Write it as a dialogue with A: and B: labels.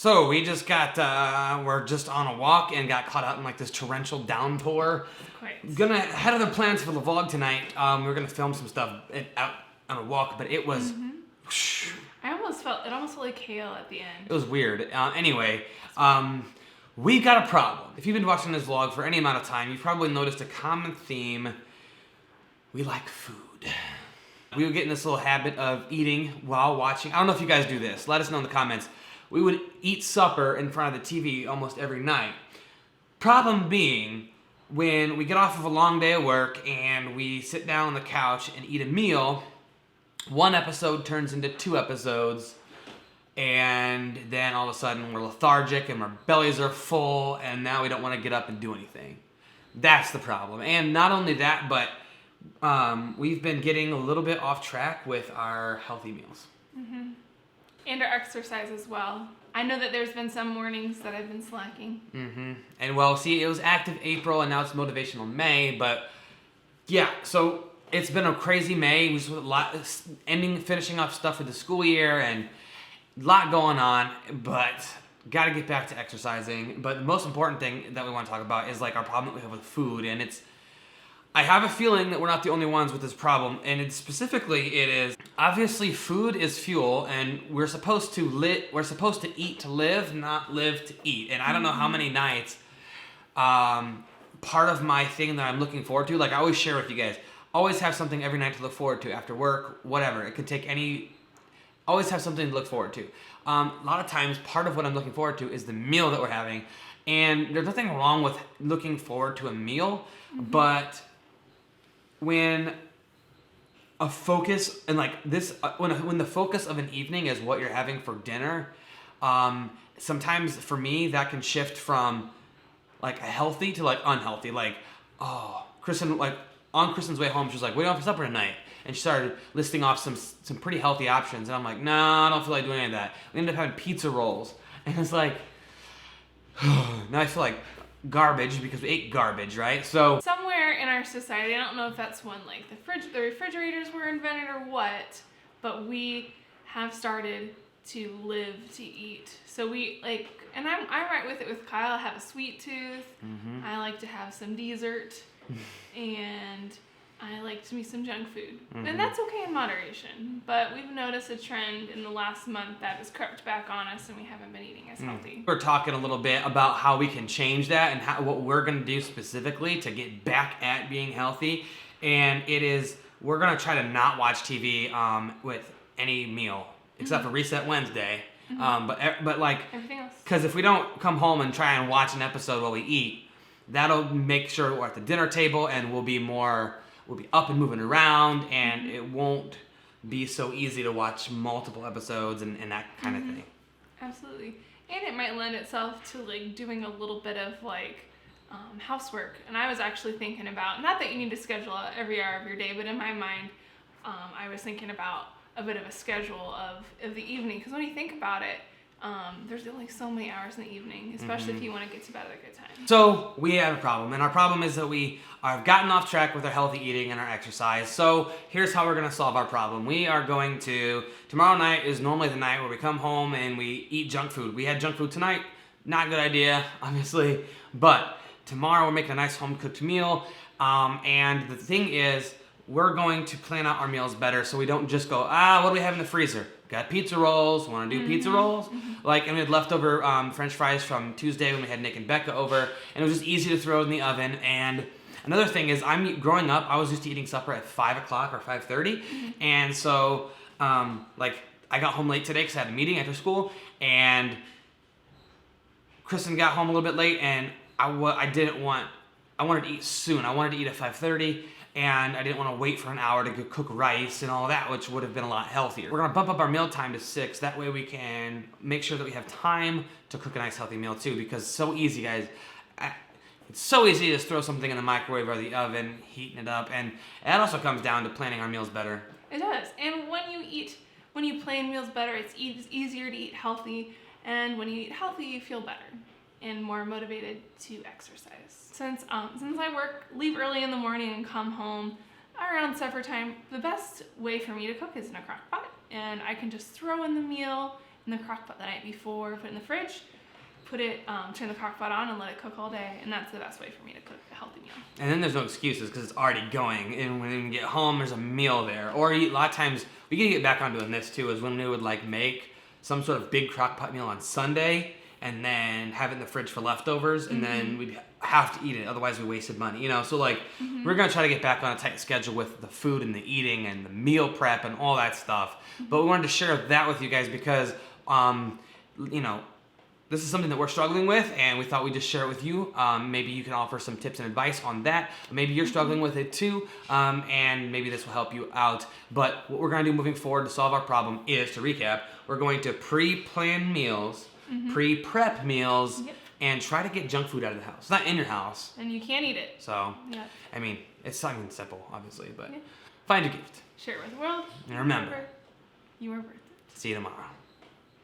A: So we just got, we're just on a walk and got caught out in like this torrential downpour.
B: Quite.
A: Gonna had other plans for the vlog tonight. We're gonna film some stuff out on a walk, but it was, whoosh,
B: It almost felt like hail at the end.
A: it was weird. Anyway, we got a problem. If you've been watching this vlog for any amount of time, you've probably noticed a common theme. We like food. We would get in this little habit of eating while watching. I don't know if you guys do this. Let us know in the comments. We would eat supper in front of the TV almost every night. Problem being, when we get off of a long day of work and we sit down on the couch and eat a meal, one episode turns into 2 episodes, and then all of a sudden we're lethargic and our bellies are full, and now we don't want to get up and do anything. That's the problem. And not only that, but we've been getting a little bit off track with our healthy meals.
B: Mm-hmm. And our exercise as well. I know that there's been some mornings that I've been slacking.
A: Mm-hmm. And well, see, it was active April and now it's motivational May, but yeah, so it's been a crazy May. We just finishing up stuff for the school year and a lot going on, but got to get back to exercising. But the most important thing that we want to talk about is like our problem that we have with food, and I have a feeling that we're not the only ones with this problem, and it is obviously food is fuel, and we're supposed to eat to live, not live to eat. And I don't know how many nights, part of my thing that I'm looking forward to, like I always share with you guys, always have something every night to look forward to after work, whatever. It could take always have something to look forward to. A lot of times, part of what I'm looking forward to is the meal that we're having, and there's nothing wrong with looking forward to a meal, but when a focus and like this, when the focus of an evening is what you're having for dinner, sometimes for me that can shift from like a healthy to like unhealthy. Like, Kristen, like on Kristen's way home, she was like, "What do you want for supper tonight?" And she started listing off some pretty healthy options, and I'm like, "No, I don't feel like doing any of that." We ended up having pizza rolls, and it's like, now I feel like garbage because we ate garbage, right? So
B: Somewhere in our society, I don't know if that's when like the refrigerators were invented or what, but we have started to live to eat. So we like, and I'm right with it with Kyle. I have a sweet tooth.
A: Mm-hmm.
B: I like to have some dessert, and I like me some junk food.
A: Mm-hmm.
B: And that's okay in moderation. But we've noticed a trend in the last month that has crept back on us, and we haven't been eating as healthy.
A: We're talking a little bit about how we can change that and what we're going to do specifically to get back at being healthy. And we're going to try to not watch TV with any meal except for Reset Wednesday. But like,
B: Everything else.
A: because if we don't come home and try and watch an episode while we eat, that'll make sure we're at the dinner table and we'll be up and moving around, and it won't be so easy to watch multiple episodes and that kind of thing.
B: Absolutely. And it might lend itself to like doing a little bit of like housework. And I was actually thinking about, not that you need to schedule out every hour of your day, but in my mind, I was thinking about a bit of a schedule of the evening. Because when you think about it, there's only so many hours in the evening, especially if you want to get to bed at a good time.
A: So we have a problem, and our problem is that we have gotten off track with our healthy eating and our exercise. So here's how we're going to solve our problem. We are going to, tomorrow night is normally the night where we come home and we eat junk food. We had junk food tonight. Not a good idea, obviously. But tomorrow we're making a nice home-cooked meal. And the thing is, we're going to plan out our meals better so we don't just go, what do we have in the freezer? Got pizza rolls. Want to do pizza rolls? Like, and we had leftover French fries from Tuesday when we had Nick and Becca over, and it was just easy to throw in the oven. And another thing is, growing up, I was used to eating supper at 5 o'clock or 5:30, and so like I got home late today because I had a meeting after school, and Kristen got home a little bit late, and I wanted to eat soon. I wanted to eat at 5:30. And I didn't want to wait for an hour to cook rice and all that, which would have been a lot healthier. We're going to bump up our meal time to 6. That way we can make sure that we have time to cook a nice healthy meal too, because it's so easy, guys. It's so easy to just throw something in the microwave or the oven, heating it up. And that also comes down to planning our meals better.
B: It does. And when you plan meals better, it's easier to eat healthy. And when you eat healthy, you feel better and more motivated to exercise. Since I leave early in the morning and come home around supper time, the best way for me to cook is in a crock pot, and I can just throw in the meal in the crock pot the night before, put it in the fridge, turn the crock pot on and let it cook all day, and that's the best way for me to cook a healthy meal.
A: And then there's no excuses because it's already going, and when you get home, there's a meal there. Or a lot of times, we can get back on doing this too, is when we would like make some sort of big crock pot meal on Sunday, and then have it in the fridge for leftovers, and then we'd have to eat it, otherwise we wasted money, So like, we're gonna try to get back on a tight schedule with the food and the eating and the meal prep and all that stuff. But we wanted to share that with you guys because, this is something that we're struggling with, and we thought we'd just share it with you. Maybe you can offer some tips and advice on that. Maybe you're struggling with it too, and maybe this will help you out. But what we're going to do moving forward to solve our problem is, to recap, we're going to pre-plan meals, pre-prep meals, and try to get junk food out of the house. It's not in your house.
B: And you can't eat it.
A: So,
B: Yeah.
A: it's something simple, obviously, but find a gift.
B: Share it with the world.
A: And remember,
B: you are worth it.
A: See you tomorrow.